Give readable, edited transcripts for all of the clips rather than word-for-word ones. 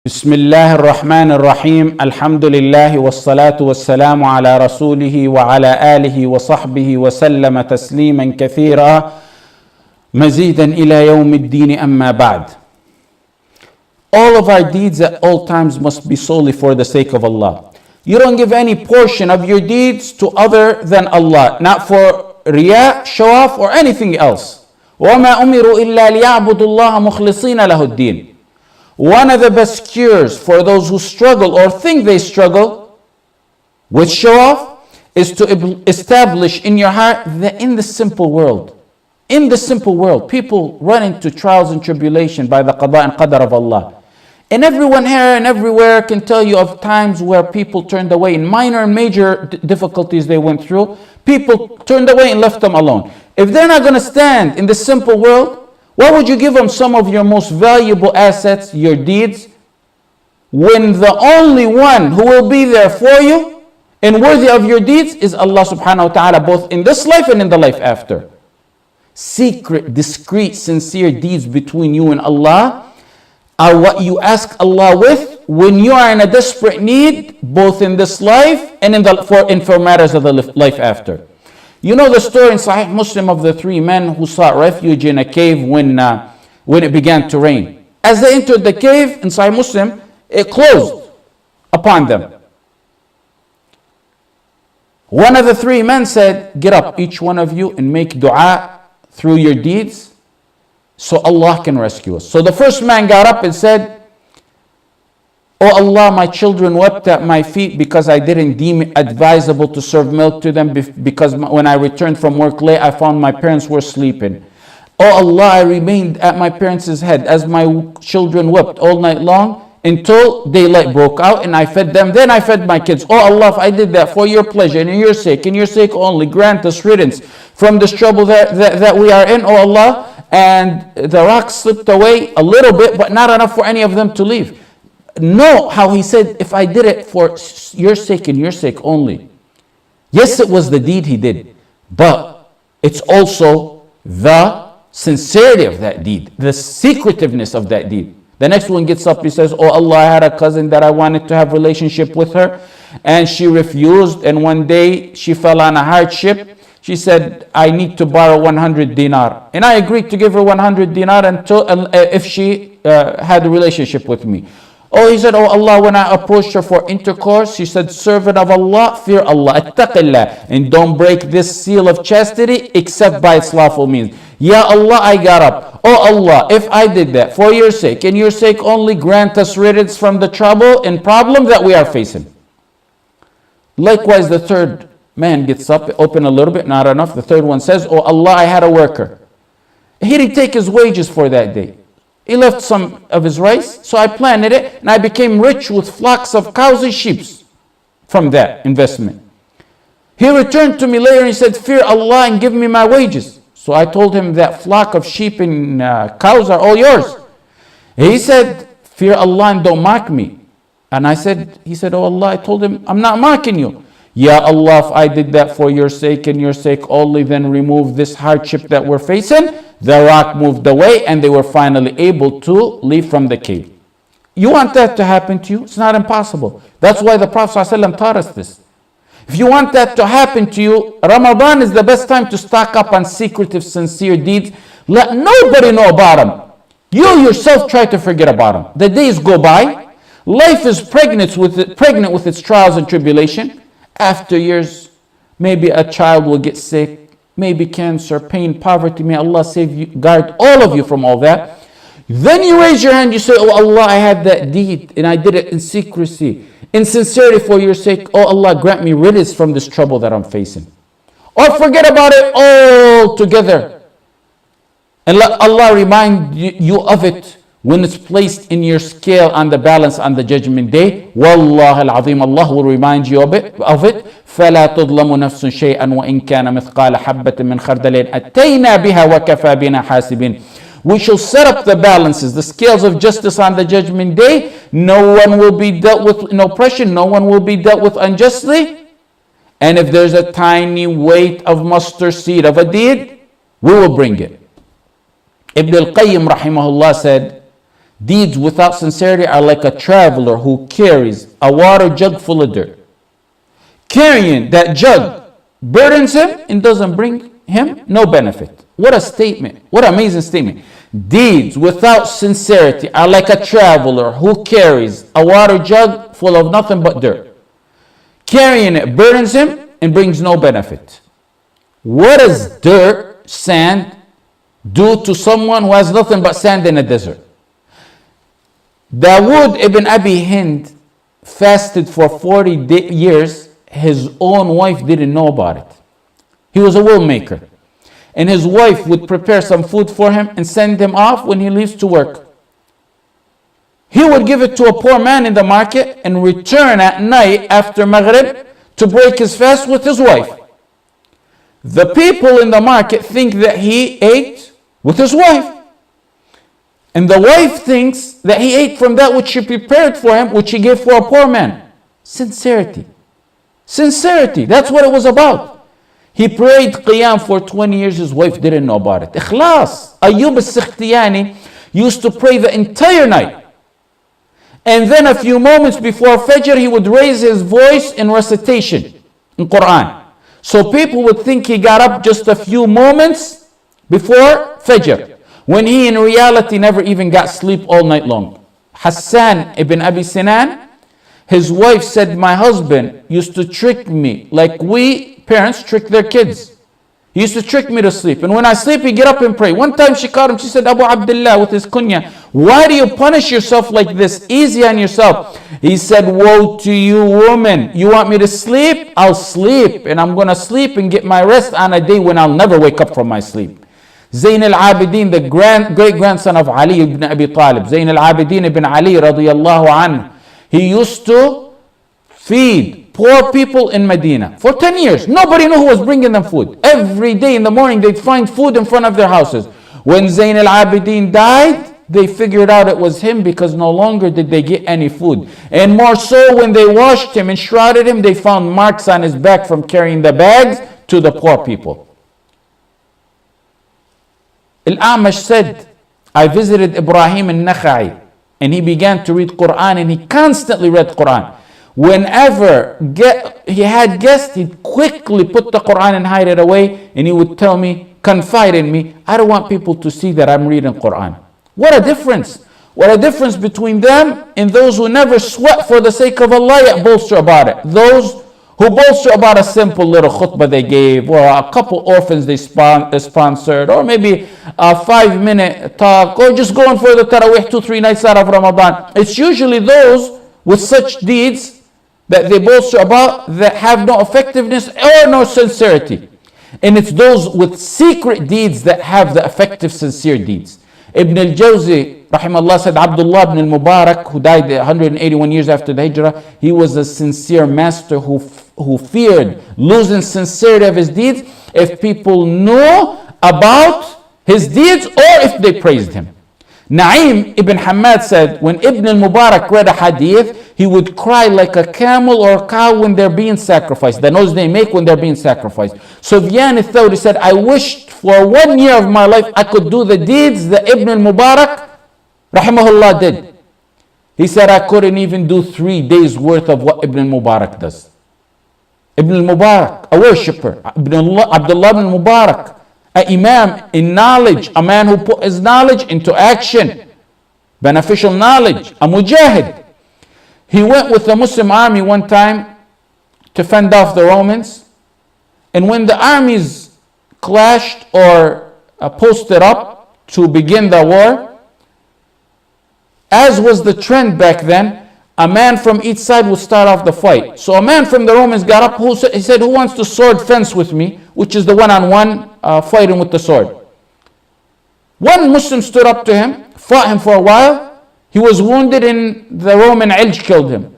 بسم الله الرحمن الرحيم الحمد لله والصلاة والسلام على رسوله وعلى آله وصحبه وسلم تسليما كثيرا مزيدا إلى يوم الدين أما بعد. All of our deeds at all times must be solely for the sake of Allah. You don't give any portion of your deeds to other than Allah, not for riya, show off, or anything else. وَمَا أُمِرُوا إِلَّا لِيَعْبُدُوا اللَّهَ مُخْلِصِينَ لَهُ الدِّينَ. One of the best cures for those who struggle or think they struggle with show off is to establish in your heart that in the simple world, people run into trials and tribulation by the qada and qadar of Allah. And everyone here and everywhere can tell you of times where people turned away in minor and major difficulties they went through. People turned away and left them alone. If they're not going to stand in the simple world, why would you give them some of your most valuable assets, your deeds, when the only one who will be there for you and worthy of your deeds is Allah subhanahu wa ta'ala, both in this life and in the life after? Secret, discreet, sincere deeds between you and Allah are what you ask Allah with when you are in a desperate need, both in this life and for matters of the life after. You know the story in Sahih Muslim of the three men who sought refuge in a cave when it began to rain. As they entered the cave in Sahih Muslim, it closed upon them. One of the three men said, "Get up, each one of you, and make dua through your deeds so Allah can rescue us." So the first man got up and said, "Oh Allah, my children wept at my feet because I didn't deem it advisable to serve milk to them because when I returned from work late, I found my parents were sleeping. Oh Allah, I remained at my parents' head as my children wept all night long until daylight broke out and I fed them. Then I fed my kids. Oh Allah, if I did that for your pleasure and in your sake only, grant us riddance from this trouble that we are in, oh Allah." And the rock slipped away a little bit, but not enough for any of them to leave. Know how he said, if I did it for your sake and your sake only. Yes, it was the deed he did, but it's also the sincerity of that deed, the secretiveness of that deed. The next one gets up, he says, "Oh Allah, I had a cousin that I wanted to have relationship with her and she refused, and one day she fell on a hardship. She said, I need to borrow 100 dinar. And I agreed to give her 100 dinar if she had a relationship with me. Oh, he said, oh Allah, when I approached her for intercourse, she said, servant of Allah, fear Allah, attaqillah, and don't break this seal of chastity except by its lawful means. Ya Allah, I got up. Oh Allah, if I did that for your sake and your sake only, grant us riddance from the trouble and problem that we are facing." Likewise, the third man gets up, open a little bit, not enough. The third one says, "Oh Allah, I had a worker. He didn't take his wages for that day. He left some of his rice, so I planted it, and I became rich with flocks of cows and sheep from that investment. He returned to me later and he said, fear Allah and give me my wages. So I told him that flock of sheep and cows are all yours. He said, fear Allah and don't mock me. And he said, oh Allah, I told him, I'm not mocking you. Ya Allah, if I did that for your sake and your sake only, then remove this hardship that we're facing." The rock moved away and they were finally able to leave from the cave. You want that to happen to you? It's not impossible. That's why the Prophet ﷺ taught us this. If you want that to happen to you, Ramadan is the best time to stock up on secretive, sincere deeds. Let nobody know about them. You yourself try to forget about them. The days go by. Life is pregnant with its trials and tribulation. After years, maybe a child will get sick, maybe cancer, pain, poverty. May Allah save you, guard all of you from all that. Then you raise your hand, you say, oh Allah, I had that deed and I did it in secrecy, in sincerity for your sake. Oh Allah, grant me riddance from this trouble that I'm facing. Or forget about it altogether and let Allah remind you of it when it's placed in your scale on the balance on the judgment day. Wallah al-azim, Allah will remind you of it. فَلَا تُظْلَمُ نَفْسٌ شَيْئًا وَإِنْ كَانَ مِثْقَالَ حَبَّةٍ مِّنْ خَرْدَلٍ أَتَّيْنَا بِهَا وَكَفَى بِنَا حَاسِبِينَ. We shall set up the balances, the scales of justice on the judgment day. No one will be dealt with in oppression. No one will be dealt with unjustly. And if there's a tiny weight of mustard seed of a deed, we will bring it. Ibn al-Qayyim rahimahullah said, Deeds without sincerity are like a traveler who carries a water jug full of dirt. Carrying that jug burdens him and doesn't bring him no benefit. What a statement. What an amazing statement. Deeds without sincerity are like a traveler who carries a water jug full of nothing but dirt. Carrying it burdens him and brings no benefit. What does dirt, sand, do to someone who has nothing but sand in a desert? Dawood ibn Abi Hind fasted for 40 years. His own wife didn't know about it. He was a will maker. And his wife would prepare some food for him and send him off when he leaves to work. He would give it to a poor man in the market and return at night after Maghrib to break his fast with his wife. The people in the market think that he ate with his wife. And the wife thinks that he ate from that which she prepared for him, which he gave for a poor man. Sincerity. Sincerity. That's what it was about. He prayed Qiyam for 20 years. His wife didn't know about it. Ikhlas. Ayyub al-Sikhtiyani used to pray the entire night. And then a few moments before Fajr, he would raise his voice in recitation in Quran. So people would think he got up just a few moments before Fajr, when he in reality never even got sleep all night long. Hassan ibn Abi Sinan, his wife said, my husband used to trick me like we parents trick their kids. He used to trick me to sleep. And when I sleep, he get up and pray. One time she called him, she said, Abu Abdullah, with his kunya, why do you punish yourself like this? Easy on yourself. He said, woe to you, woman. You want me to sleep? I'll sleep. And I'm going to sleep and get my rest on a day when I'll never wake up from my sleep. Zayn al-Abidin, the great-grandson of Ali ibn Abi Talib, Zayn al-Abidin ibn Ali radiyallahu anhu, he used to feed poor people in Medina for 10 years. Nobody knew who was bringing them food. Every day in the morning, they'd find food in front of their houses. When Zayn al-Abidin died, they figured out it was him because no longer did they get any food. And more so, when they washed him and shrouded him, they found marks on his back from carrying the bags to the poor people. Al-A'mash said, I visited Ibrahim al-Nakha'i and he began to read Quran, and he constantly read Quran. Whenever he had guests, he'd quickly put the Quran and hide it away, and he would tell me, confide in me, I don't want people to see that I'm reading Quran. What a difference. What a difference between them and those who never sweat for the sake of Allah yet bolster about it. Those who bolster about a simple little khutbah they gave, or a couple orphans they sponsored, or maybe a 5-minute talk, or just going for the Taraweeh 2-3 nights out of Ramadan. It's usually those with such deeds that they bolster about that have no effectiveness or no sincerity. And it's those with secret deeds that have the effective, sincere deeds. Ibn al-Jawzi, rahimahullah, said Abdullah ibn al-Mubarak, who died 181 years after the Hijrah, he was a sincere master who feared losing sincerity of his deeds if people knew about his deeds or if they praised him. Na'im ibn Hamad said, when Ibn al-Mubarak read a hadith, he would cry like a camel or a cow when they're being sacrificed, the noise they make when they're being sacrificed. Sufyan al-Thawri said, I wished for 1 year of my life I could do the deeds that Ibn al-Mubarak, rahimahullah, did. He said, I couldn't even do 3 days worth of what Ibn al-Mubarak does. Ibn al-Mubarak, a worshipper. Abdullah ibn Mubarak, an imam in knowledge, a man who put his knowledge into action, beneficial knowledge, a mujahid. He went with the Muslim army one time to fend off the Romans, and when the armies clashed or posted up to begin the war, as was the trend back then, a man from each side would start off the fight. So a man from the Romans got up, he said, who wants to sword fence with me? Which is the one-on-one fighting with the sword. One Muslim stood up to him, fought him for a while. He was wounded and the Roman Ilj killed him.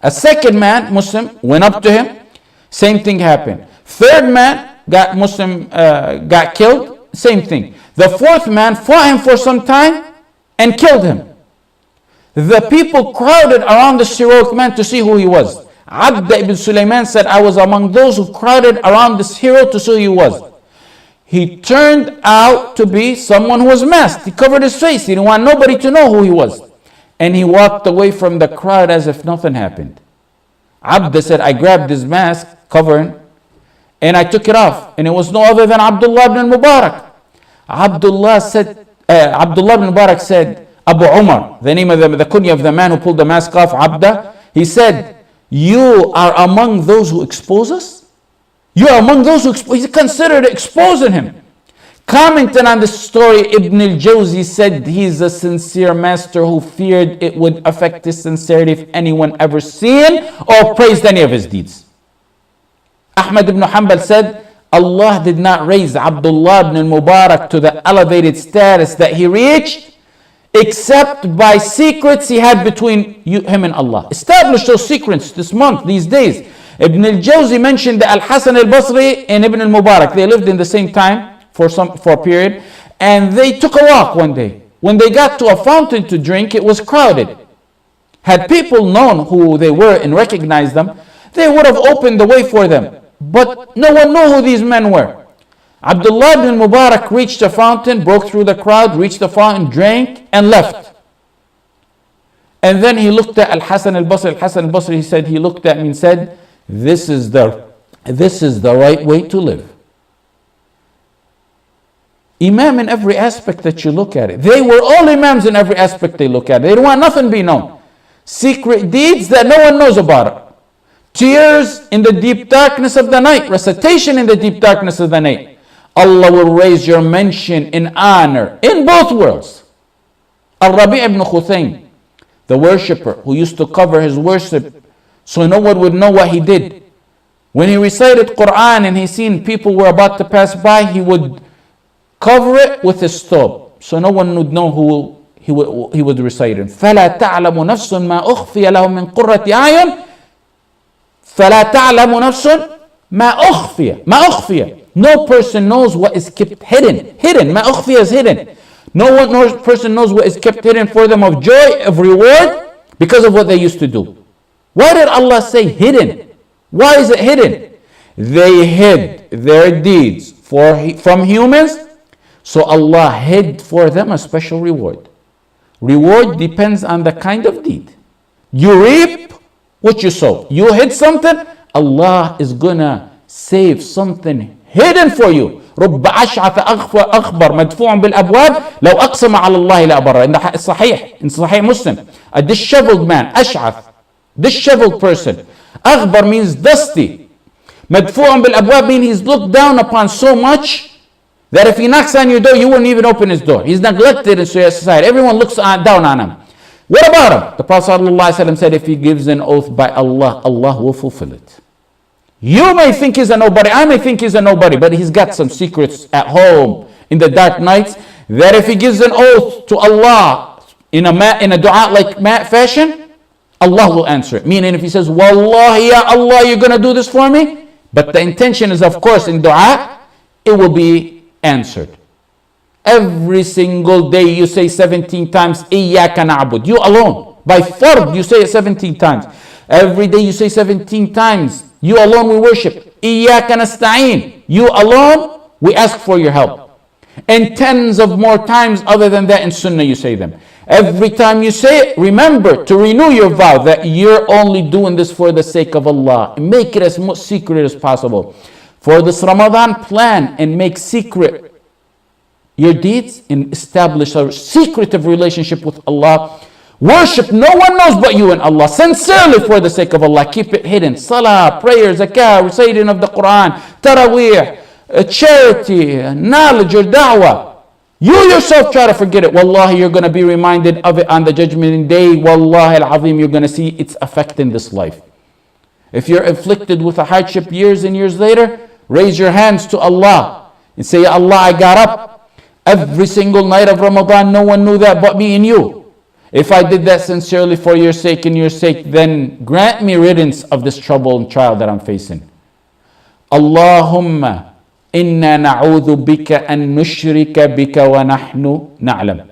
A second man, Muslim, went up to him. Same thing happened. Third man, got killed. Same thing. The fourth man fought him for some time and killed him. The people crowded around this heroic man to see who he was. Abd ibn Sulaiman said, I was among those who crowded around this hero to see who he was. he turned out to be someone who was masked. He covered his face. He didn't want nobody to know who he was. And he walked away from the crowd as if nothing happened. Abda said, I grabbed his mask, covering, and I took it off. And it was no other than Abdullah ibn Mubarak. Abdullah ibn Mubarak said, Abu Umar, the name of the kunya of the man who pulled the mask off, Abda, he said, you are among those who expose us? You are among those who expose. He considered exposing him. Commenting on this story, Ibn al-Jawzi said he's a sincere master who feared it would affect his sincerity if anyone ever seen or praised any of his deeds. Ahmed ibn Hanbal said, Allah did not raise Abdullah ibn Mubarak to the elevated status that he reached except by secrets he had between him and Allah. Establish those secrets this month, these days. Ibn al-Jawzi mentioned that Al-Hasan al-Basri and Ibn al-Mubarak, they lived in the same time for a period, and they took a walk one day. When they got to a fountain to drink, it was crowded. Had people known who they were and recognized them, they would have opened the way for them. But no one knew who these men were. Abdullah ibn Mubarak reached the fountain, broke through the crowd, reached the fountain, drank, and left. And then he looked at Al-Hasan al-Basri. Al-Hasan al-Basri, he said, he looked at me and said, this is the right way to live. Imam in every aspect that you look at it. They were all imams in every aspect they look at it. They don't want nothing to be known. Secret deeds that no one knows about it. Tears in the deep darkness of the night. Recitation in the deep darkness of the night. Allah will raise your mention in honor in both worlds. Al-Rabi' ibn Khuthaym, the worshipper who used to cover his worship so no one would know what he did. When he recited Quran and he seen people were about to pass by, he would cover it with his thawb so no one would know who he would recite it. فَلَا تَعْلَمُ نَفْسٌ مَا أُخْفِيَ لَهُم مِّن قُرَّةِ أَعْيُنٍ فَلَا تَعْلَمُ نَفْسٌ مَا أُخْفِيَ. No person knows what is kept hidden. Ma ukhfiya is hidden. No person knows what is kept hidden for them of joy, of reward, because of what they used to do. Why did Allah say hidden? Why is it hidden? They hid their deeds from humans, so Allah hid for them a special reward. Reward depends on the kind of deed. You reap what you sow. You hid something, Allah is gonna save something hidden for you. رب أشعث أخبر مدفوع بالأبواب لو أقسم على الله لأبره. In Sahih Muslim, a disheveled man, أشعث, disheveled person. أخبر means dusty. مدفوع بالأبواب means he's looked down upon so much that if he knocks on your door, you wouldn't even open his door. He's neglected in society. Everyone looks down on him. What about him? The Prophet ﷺ said, if he gives an oath by Allah, Allah will fulfill it. You may think he's a nobody, I may think he's a nobody, but he's got some secrets at home in the dark nights that if he gives an oath to Allah in a dua like fashion, Allah will answer it. Meaning if he says, Wallahi ya Allah, you're going to do this for me, but the intention is of course in dua, it will be answered. Every single day you say 17 times, Iyyaka na'bud, you alone. By fard you say it 17 times. Every day you say 17 times, you alone we worship. Iyyaka nasta'een, you alone we ask for your help. And tens of more times other than that in sunnah you say them. Every time you say it, remember to renew your vow that you're only doing this for the sake of Allah. Make it as much secret as possible. For this Ramadan, plan and make secret your deeds and establish a secretive relationship with Allah. Worship no one knows but you and Allah, sincerely for the sake of Allah. Keep it hidden. Salah, prayer, zakah, reciting of the Quran, taraweeh, charity, knowledge or da'wah. You yourself try to forget it. Wallahi, you're going to be reminded of it on the judgment day. Wallahi al-azim, you're going to see its effect in this life. If you're afflicted with a hardship years and years later, raise your hands to Allah and say, Ya Allah, I got up every single night of Ramadan. No one knew that but me and you. If I did that sincerely for your sake and your sake, then grant me riddance of this trouble and trial that I'm facing. Allahumma inna na'udhu bika an nushrika bika wa nahnu na'lam.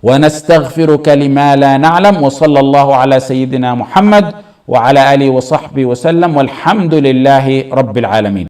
Wa nastaghfiruka lima la na'lam. Wa sallallahu ala sayyidina Muhammad wa ala alihi wa sahbihi wa sallam. Walhamdulillahi rabbil alameen.